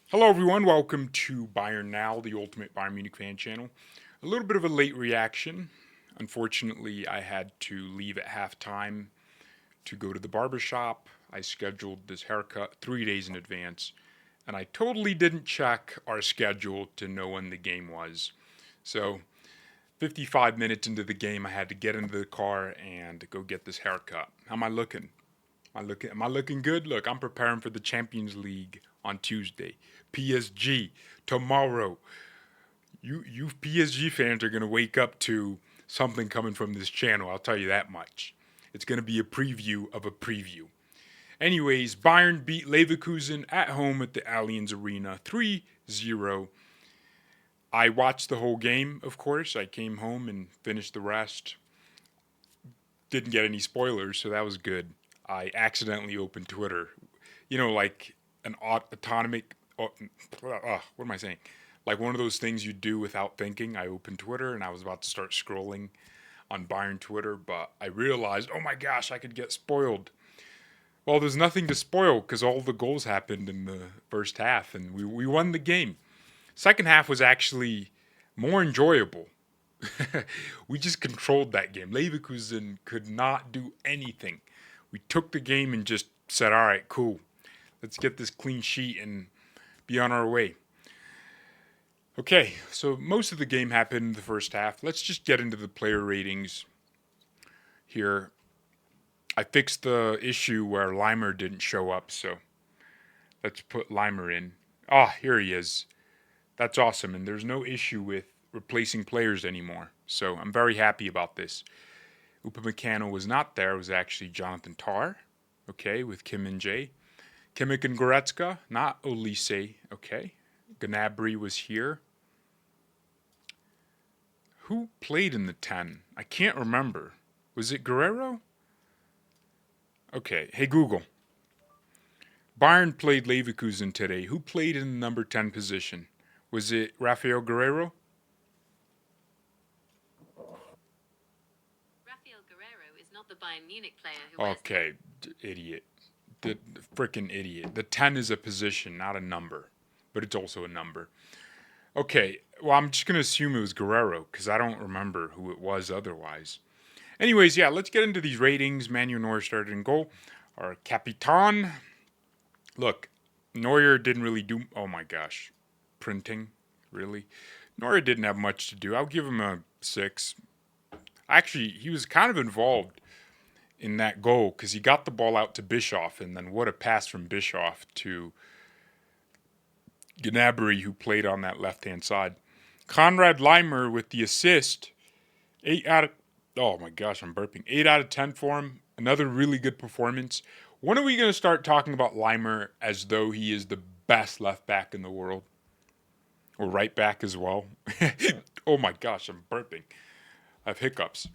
Hello, everyone. Welcome to Bayern Now, the ultimate Bayern Munich fan channel. A little bit of a late reaction. Unfortunately, I had to leave at halftime to go to the barber shop. I scheduled this haircut 3 days in advance, and I totally didn't check our schedule to know when the game was. So, 55 minutes into the game, I had to get into the car and go get this haircut. How am I looking? Am I looking good? Look, I'm preparing for the Champions League on Tuesday. PSG tomorrow. You PSG fans are gonna wake up to something coming from this channel. I'll tell you that much. It's gonna be a preview of a preview. Anyways, Bayern beat Leverkusen at home at the Allianz Arena 3-0. I watched the whole game, of course. I came home and finished the rest. Didn't get any spoilers, so that was good. I accidentally opened Twitter. Like an autonomic. What am I saying? Like one of those things you do without thinking. I opened Twitter and I was about to start scrolling on Bayern Twitter, but I realized, oh my gosh, I could get spoiled. Well, there's nothing to spoil because all the goals happened in the first half and we won the game. Second half was actually more enjoyable. We just controlled that game. Leverkusen could not do anything. We took the game and just said, all right, cool. Let's get this clean sheet and be on our way. Okay, so most of the game happened in the first half. Let's just get into the player ratings here. I fixed the issue where Limer didn't show up, so let's put Limer in. Here he is. That's awesome, and there's no issue with replacing players anymore, so I'm very happy about this. Upamecano was not there. It was actually Jonathan Tah, okay, with Kim and Jay. Kimmich and Goretzka, not Olise, okay. Gnabry was here. Who played in the 10? I can't remember. Was it Guerrero? Okay, hey Google. Bayern played Leverkusen today. Who played in the number 10 position? Was it Rafael Guerrero? Rafael Guerrero is not the Bayern Munich player who Okay, idiot. The freaking idiot. The 10 is a position, not a number. But it's also a number. Okay, well, I'm just going to assume it was Guerrero because I don't remember who it was otherwise. Anyways, yeah, let's get into these ratings. Manuel Neuer started in goal. Our Capitan. Look, Neuer didn't really do... Oh my gosh. Printing? Really? Neuer didn't have much to do. I'll give him a 6. Actually, he was kind of involved in that goal because he got the ball out to Bischoff, and then what a pass from Bischoff to Gnabry, who played on that left-hand side. Konrad Leimer with the assist. 8 out of... Oh my gosh, I'm burping. 8 out of 10 for him. Another really good performance. When are we going to start talking about Leimer as though he is the best left back in the world? Or right back as well? Oh my gosh, I'm burping. I have hiccups.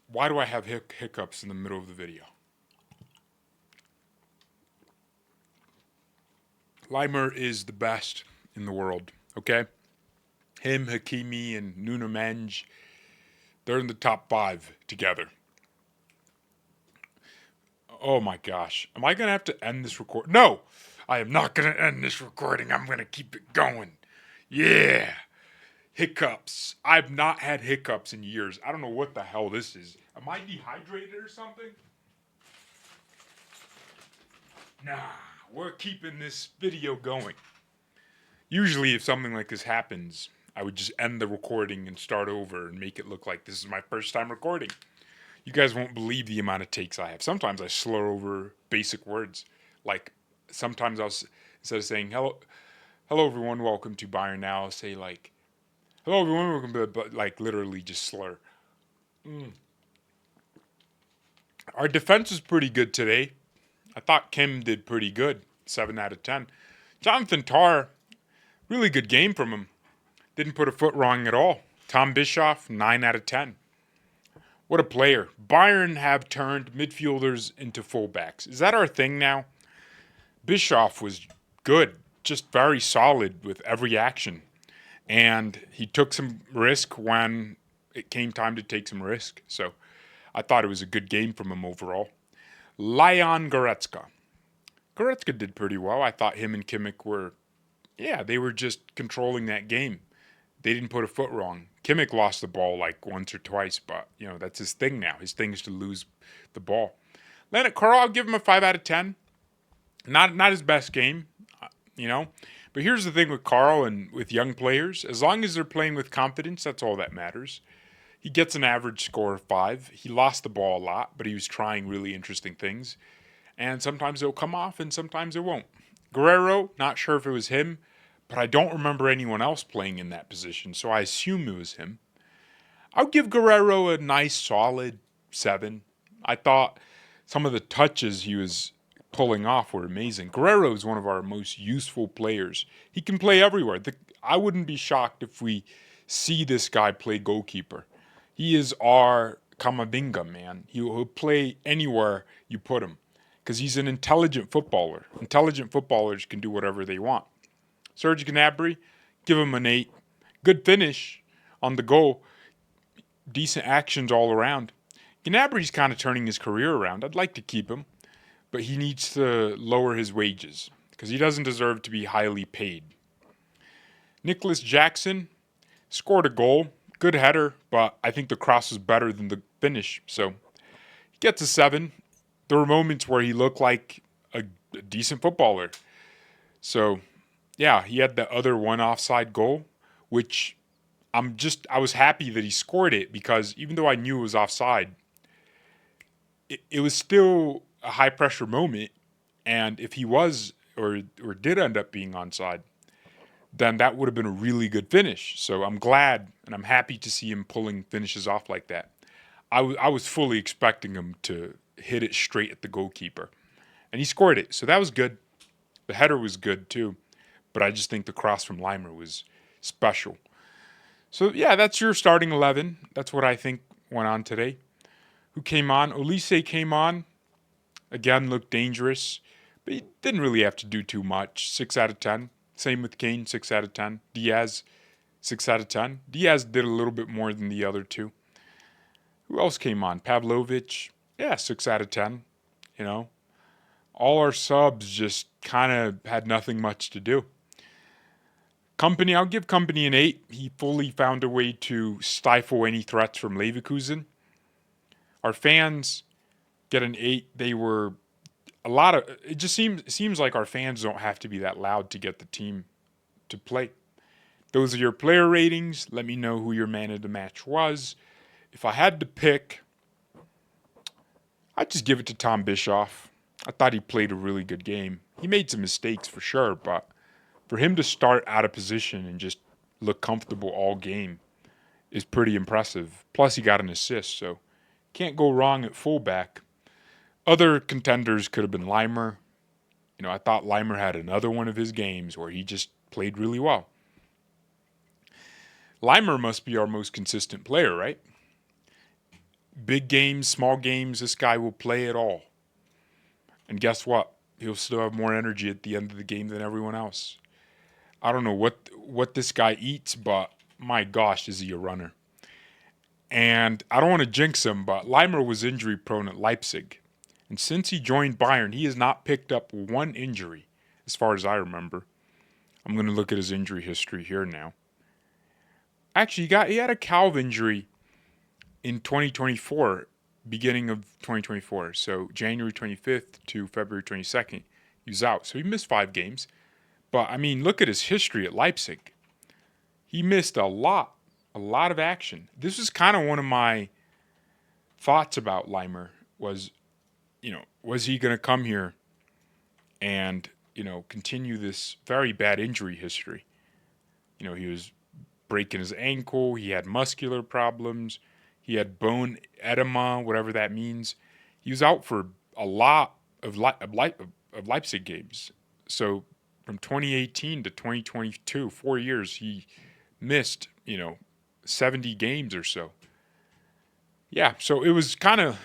Why do I have hiccups in the middle of the video? Leimer is the best in the world, okay? Him, Hakimi, and Nuno Mendes, they're in the top 5 together. Oh my gosh. Am I going to have to end this recording? No! I am not going to end this recording. I'm going to keep it going. Yeah! Hiccups. I've not had hiccups in years. I don't know what the hell this is. Am I dehydrated or something? Nah, we're keeping this video going. Usually if something like this happens, I would just end the recording and start over and make it look like this is my first time recording. You guys won't believe the amount of takes I have. Sometimes I slur over basic words. Like, sometimes instead of saying, hello everyone, welcome to Bayern Now, I'll say like, hello everyone, welcome to, but like literally just slur. Our defense was pretty good today. I thought Kim did pretty good, 7 out of 10. Jonathan Tah, really good game from him. Didn't put a foot wrong at all. Tom Bischoff, 9 out of 10. What a player. Bayern have turned midfielders into fullbacks. Is that our thing now? Bischoff was good, just very solid with every action. And he took some risk when it came time to take some risk. So I thought it was a good game from him overall. Leon Goretzka. Goretzka did pretty well. I thought him and Kimmich were Yeah, they were just controlling that game. They didn't put a foot wrong. Kimmich lost the ball like once or twice, but that's his thing now. His thing is to lose the ball. Leonard Carl, I'll give him a 5 out of 10. Not his best game, you know. But here's the thing with Carl and with young players: as long as they're playing with confidence, that's all that matters. He gets an average score of 5. He lost the ball a lot, but he was trying really interesting things. And sometimes it'll come off, and sometimes it won't. Guerrero, not sure if it was him, but I don't remember anyone else playing in that position, so I assume it was him. I'll give Guerrero a nice solid 7. I thought some of the touches he was pulling off were amazing. Guerrero is one of our most useful players. He can play everywhere. I wouldn't be shocked if we see this guy play goalkeeper. He is our Kamavinga, man. He'll play anywhere you put him because he's an intelligent footballer. Intelligent footballers can do whatever they want. Serge Gnabry, give him an 8. Good finish on the goal. Decent actions all around. Gnabry's kind of turning his career around. I'd like to keep him, but he needs to lower his wages because he doesn't deserve to be highly paid. Nicholas Jackson scored a goal. Good header, but I think the cross was better than the finish, so he gets a 7. There were moments where he looked like a decent footballer. So, yeah, he had the other one offside goal, which I was happy that he scored it because even though I knew it was offside, it was still a high pressure moment. And if he was or did end up being onside, then that would have been a really good finish. So I'm glad and I'm happy to see him pulling finishes off like that. I was fully expecting him to hit it straight at the goalkeeper. And he scored it. So that was good. The header was good too. But I just think the cross from Limer was special. So yeah, that's your starting 11. That's what I think went on today. Who came on? Olise came on. Again, looked dangerous. But he didn't really have to do too much. 6 out of 10. Same with Kane, 6 out of 10. Diaz, 6 out of 10. Diaz did a little bit more than the other two. Who else came on? Pavlovic, yeah, 6 out of 10. All our subs just kind of had nothing much to do. Kompany, I'll give Kompany an 8. He fully found a way to stifle any threats from Leverkusen. Our fans get an 8. They were it just seems like our fans don't have to be that loud to get the team to play. Those are your player ratings. Let me know who your man of the match was. If I had to pick, I'd just give it to Tom Bischoff. I thought he played a really good game. He made some mistakes for sure, but for him to start out of position and just look comfortable all game is pretty impressive. Plus, he got an assist, so can't go wrong at fullback. Other contenders could have been Limer. I thought Limer had another one of his games where he just played really well. Limer must be our most consistent player, right? Big games, small games, this guy will play it all. And guess what? He'll still have more energy at the end of the game than everyone else. I don't know what this guy eats, but my gosh, is he a runner. And I don't want to jinx him, but Limer was injury prone at Leipzig. And since he joined Bayern, he has not picked up one injury, as far as I remember. I'm going to look at his injury history here now. Actually, he had a calf injury in 2024, beginning of 2024. So January 25th to February 22nd, he was out. So he missed 5 games. But, look at his history at Leipzig. He missed a lot of action. This was kind of one of my thoughts about Limer was he going to come here and, continue this very bad injury history? He was breaking his ankle. He had muscular problems. He had bone edema, whatever that means. He was out for a lot of Leipzig games. So from 2018 to 2022, 4 years, he missed, 70 games or so. Yeah, so it was kind of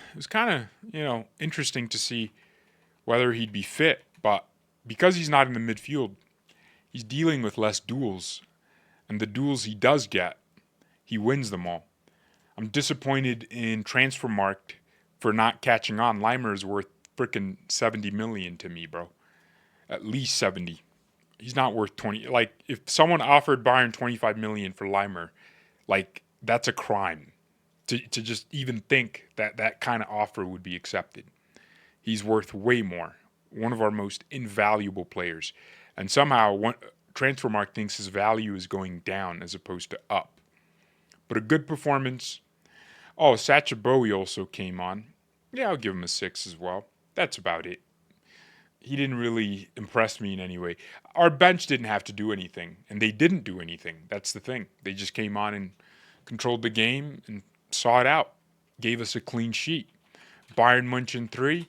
interesting to see whether he'd be fit, but because he's not in the midfield, he's dealing with less duels, and the duels he does get, he wins them all. I'm disappointed in Transfermarkt for not catching on. Limer is worth freaking 70 million to me, bro. At least 70. He's not worth 20. Like, if someone offered Bayern 25 million for Leimer, like, that's a crime to just even think that that kind of offer would be accepted. He's worth way more. One of our most invaluable players. And somehow, Transfermarkt thinks his value is going down as opposed to up. But a good performance. Oh, Sacha Bowie also came on. Yeah, I'll give him a 6 as well. That's about it. He didn't really impress me in any way. Our bench didn't have to do anything, and they didn't do anything. That's the thing. They just came on and controlled the game and saw it out. Gave us a clean sheet. Bayern Munich 3,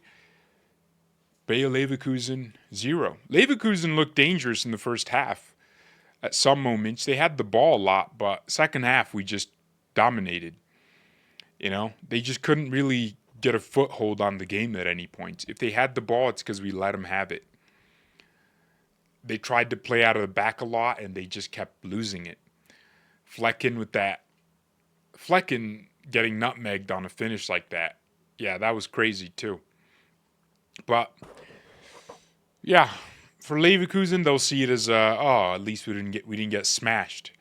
Bayer Leverkusen 0. Leverkusen looked dangerous in the first half. At some moments, they had the ball a lot, but second half we just dominated. They just couldn't really get a foothold on the game at any point. If they had the ball, it's because we let them have it. They tried to play out of the back a lot, and they just kept losing it. Flecken getting nutmegged on a finish like that. Yeah, that was crazy too. But yeah, for Leverkusen, they'll see it as at least we didn't get smashed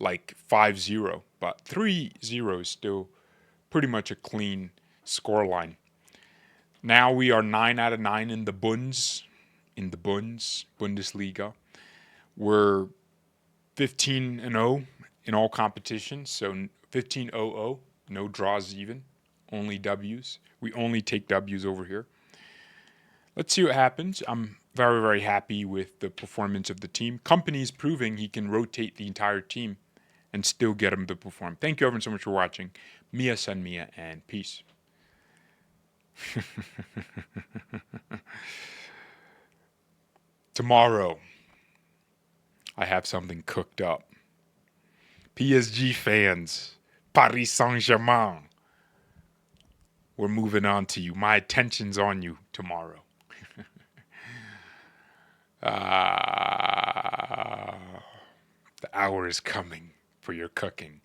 like 5-0, but 3-0 is still pretty much a clean scoreline. Now we are 9 out of 9 in the Bundesliga. We're 15-0 in all competitions, so 15-0, no draws even, only W's. We only take W's over here. Let's see what happens. I'm very, very happy with the performance of the team. Kompany's proving he can rotate the entire team and still get them to perform. Thank you everyone so much for watching. Mia san Mia, and peace. Tomorrow, I have something cooked up. PSG fans, Paris Saint-Germain, we're moving on to you. My attention's on you tomorrow. The hour is coming for your cooking.